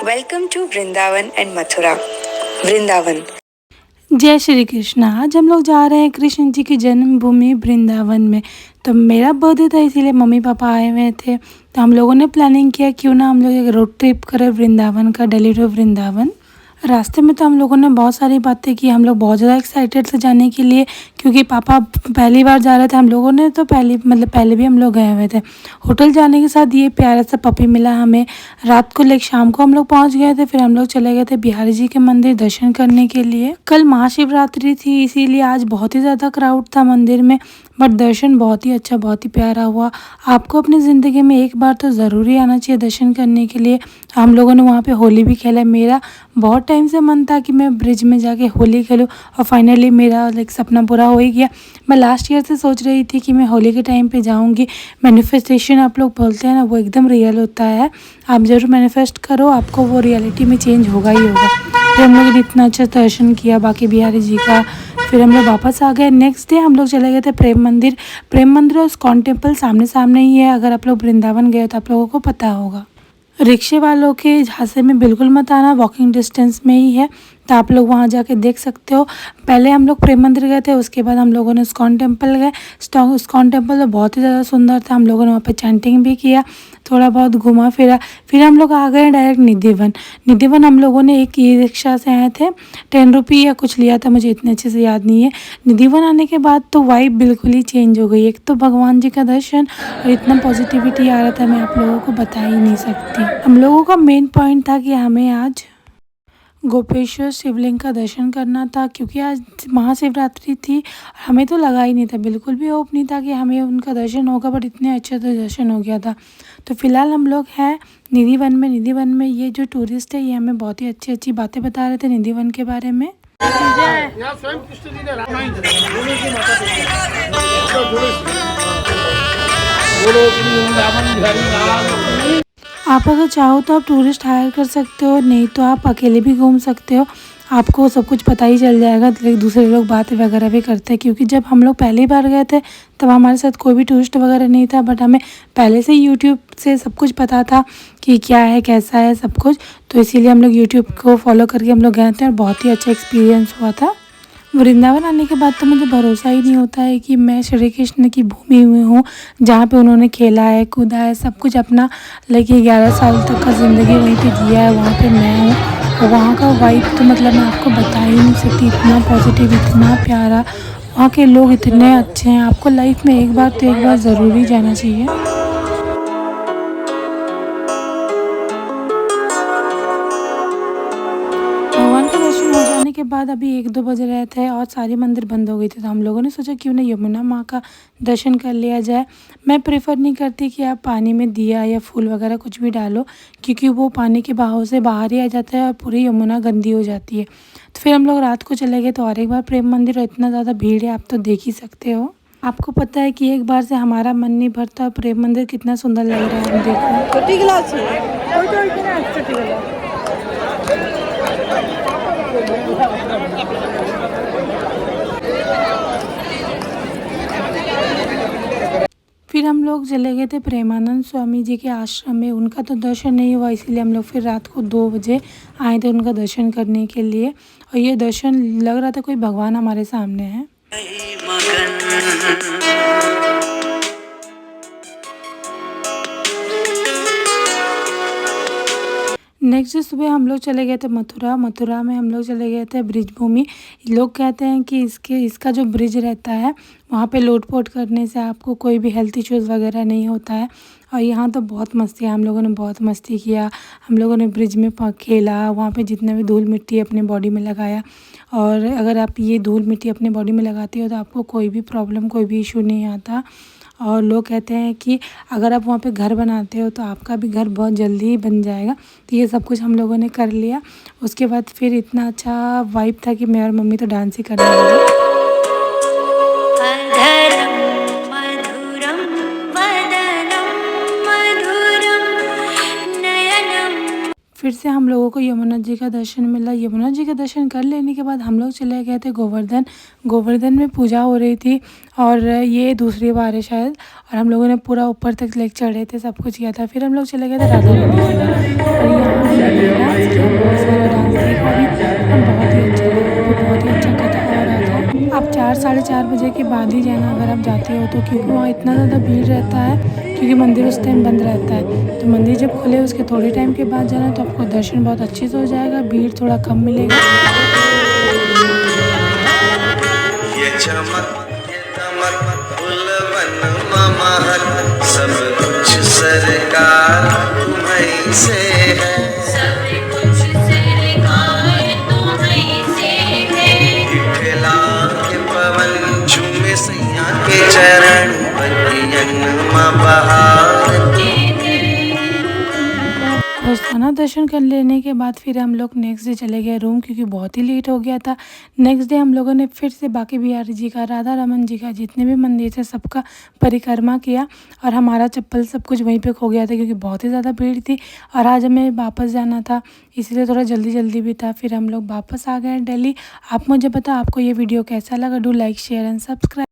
Welcome to Vrindavan and Mathura. Vrindavan. जय श्री कृष्ण। आज हम लोग जा रहे हैं कृष्ण जी की जन्मभूमि वृंदावन में। तो मेरा बर्थडे था इसीलिए मम्मी पापा आए हुए थे। तो हम लोगों ने प्लानिंग किया क्यों ना हम लोग एक रोड ट्रिप करें वृंदावन का, दिल्ली टू वृंदावन। रास्ते में तो हम लोगों ने बहुत सारी बातें की। हम लोग बहुत ज़्यादा एक्साइटेड थे जाने के लिए क्योंकि पापा पहली बार जा रहे थे। हम लोगों ने तो पहले भी हम लोग गए हुए थे। होटल जाने के साथ ये प्यारा सा पपी मिला हमें। रात को शाम को हम लोग पहुंच गए थे। फिर हम लोग चले गए थे बिहारी जी के मंदिर दर्शन करने के लिए। कल महाशिवरात्रि थी इसीलिए आज बहुत ही ज़्यादा क्राउड था मंदिर में, बट दर्शन बहुत ही अच्छा, बहुत ही प्यारा हुआ। आपको अपनी ज़िंदगी में एक बार तो ज़रूरी आना चाहिए दर्शन करने के लिए। हम लोगों ने वहाँ पे होली भी खेला। मेरा बहुत टाइम से मन था कि मैं ब्रिज में जाके होली खेलूं और फाइनली मेरा सपना पूरा हो ही गया। मैं लास्ट ईयर से सोच रही थी कि मैं होली के टाइम पे जाऊंगी। मैनिफेस्टेशन आप लोग बोलते हैं ना, वो एकदम रियल होता है। आप ज़रूर मैनिफेस्ट करो, आपको वो रियलिटी में चेंज होगा ही होगा। फिर हम लोगों ने इतना अच्छा दर्शन किया बाकी बिहारी जी का। फिर हम लोग वापस आ गए। नेक्स्ट डे हम लोग चले गए थे प्रेम मंदिर। प्रेम मंदिर और इस्कॉन टेम्पल सामने सामने ही है। अगर आप लोग वृंदावन गए तो आप लोगों को पता होगा। रिक्शे वालों के झांसे में बिल्कुल मत आना, वॉकिंग डिस्टेंस में ही है, तो आप लोग वहाँ जाके देख सकते हो। पहले हम लोग प्रेम मंदिर गए थे, उसके बाद हम लोगों ने इस्कॉन टेम्पल गए। इस्कॉन टेम्पल तो बहुत ही ज़्यादा सुंदर था। हम लोगों ने वहाँ पे चैंटिंग भी किया, थोड़ा बहुत घुमा फिरा। फिर हम लोग आ गए डायरेक्ट निधिवन। निधिवन हम लोगों ने एक ई रिक्शा से आए थे, 10 रुपये या कुछ लिया था, मुझे इतने अच्छे से याद नहीं है। निधिवन आने के बाद तो वाइब बिल्कुल ही चेंज हो गई। एक तो भगवान जी का दर्शन और इतना पॉजिटिविटी आ रहा था, मैं आप लोगों को बता ही नहीं सकती। हम लोगों का मेन पॉइंट था कि हमें आज गोपेश्वर शिवलिंग का दर्शन करना था क्योंकि आज महाशिवरात्रि थी। हमें तो लगा ही नहीं था, बिल्कुल भी होप नहीं था कि हमें उनका दर्शन होगा, बट इतने अच्छे से दर्शन हो गया था। तो फिलहाल हम लोग हैं निधिवन में। निधिवन में ये जो टूरिस्ट है ये हमें बहुत ही अच्छी अच्छी बातें बता रहे थे निधिवन के बारे में। आप अगर चाहो तो आप टूरिस्ट हायर कर सकते हो, नहीं तो आप अकेले भी घूम सकते हो। आपको सब कुछ पता ही चल जाएगा। दूसरे लोग बातें वगैरह भी करते हैं क्योंकि जब हम लोग पहली बार गए थे तब हमारे साथ कोई भी टूरिस्ट वगैरह नहीं था, बट हमें पहले से यूट्यूब से सब कुछ पता था कि क्या है कैसा है सब कुछ। तो इसीलिए हम लोग यूट्यूब को फॉलो करके हम लोग गए थे और बहुत ही अच्छा एक्सपीरियंस हुआ था। वृंदावन आने के बाद तो मुझे भरोसा ही नहीं होता है कि मैं श्री कृष्ण की भूमि हुई हूँ, जहाँ पे उन्होंने खेला है, कूदा है, सब कुछ अपना 11 साल तक का ज़िंदगी वहीं पे जिया है, वहाँ पे मैं हूँ। और वहाँ का वाइब तो मैं आपको बता ही नहीं सकती। इतना पॉजिटिव, इतना प्यारा, वहाँ के लोग इतने अच्छे हैं। आपको लाइफ में एक बार ज़रूरी जाना चाहिए। भगवान का दर्शन हो जाने के बाद अभी 1-2 बज रहे थे और सारे मंदिर बंद हो गए थे, तो हम लोगों ने सोचा क्यों ना यमुना माँ का दर्शन कर लिया जाए। मैं प्रेफर नहीं करती कि आप पानी में दिया या फूल वगैरह कुछ भी डालो क्योंकि वो पानी के बहाव से बाहर ही आ जाता है और पूरी यमुना गंदी हो जाती है। तो फिर हम लोग रात को चले गए तो और एक बार प्रेम मंदिर, और इतना ज़्यादा भीड़ है आप तो देख ही सकते हो। आपको पता है कि एक बार से हमारा मन नहीं भरता। प्रेम मंदिर कितना सुंदर लग रहा है, हम देखो। फिर हम लोग चले गए थे प्रेमानंद स्वामी जी के आश्रम में। उनका तो दर्शन नहीं हुआ, इसीलिए हम लोग फिर रात को 2 बजे आए थे उनका दर्शन करने के लिए। और ये दर्शन लग रहा था कोई भगवान हमारे सामने है। नेक्स्ट डे सुबह हम लोग चले गए थे मथुरा। मथुरा में हम लोग चले गए थे ब्रिज भूमि। लोग कहते हैं कि इसका जो ब्रिज रहता है वहाँ पे लोटपोट करने से आपको कोई भी हेल्थ इश्यूज़ वगैरह नहीं होता है। और यहाँ तो बहुत मस्ती है, हम लोगों ने बहुत मस्ती किया। हम लोगों ने ब्रिज में खेला, वहाँ पे जितना भी धूल मिट्टी अपने बॉडी में लगाया। और अगर आप ये धूल मिट्टी अपने बॉडी में लगाते हो तो आपको कोई भी प्रॉब्लम, कोई भी इशू नहीं आता। और लोग कहते हैं कि अगर आप वहाँ पे घर बनाते हो तो आपका भी घर बहुत जल्दी ही बन जाएगा। तो ये सब कुछ हम लोगों ने कर लिया। उसके बाद फिर इतना अच्छा वाइब था कि मैं और मम्मी तो डांस ही करने लगे। फिर से हम लोगों को यमुना जी का दर्शन मिला। यमुना जी का दर्शन कर लेने के बाद हम लोग चले गए थे गोवर्धन। गोवर्धन में पूजा हो रही थी और ये दूसरी बार है शायद, और हम लोगों ने पूरा ऊपर तक चढ़े थे, सब कुछ किया था। फिर हम लोग चले गए थे राधा रानी के घर और यहाँ 4 बजे के बाद ही जाना अगर आप जाते हो तो, क्योंकि वहाँ इतना ज़्यादा भीड़ रहता है, क्योंकि मंदिर उस टाइम बंद रहता है। तो मंदिर जब खुले उसके थोड़े टाइम के बाद जाना तो आपको दर्शन बहुत अच्छे से हो जाएगा, भीड़ थोड़ा कम मिलेगा। ये चमक ये दमक फूलवन महक सब कुछ सरकार तुम्हीं से है, सब कुछ सरकार तुम्हीं से है। खिला के पवन झूमे सैया के चरण बगियन में बहार। रोज़ाना दर्शन कर लेने के बाद फिर हम लोग नेक्स्ट डे चले गए रूम, क्योंकि बहुत ही लेट हो गया था। नेक्स्ट डे हम लोगों ने फिर से बांके बिहारी जी का, राधा रमन जी का, जितने भी मंदिर थे सबका परिक्रमा किया, और हमारा चप्पल सब कुछ वहीं पे खो गया था क्योंकि बहुत ही ज़्यादा भीड़ थी और आज हमें वापस जाना था, इसलिए थोड़ा जल्दी जल्दी भी था। फिर हम लोग वापस आ गए दिल्ली। आप मुझे बताओ आपको ये वीडियो कैसा लगा। Do like share and subscribe.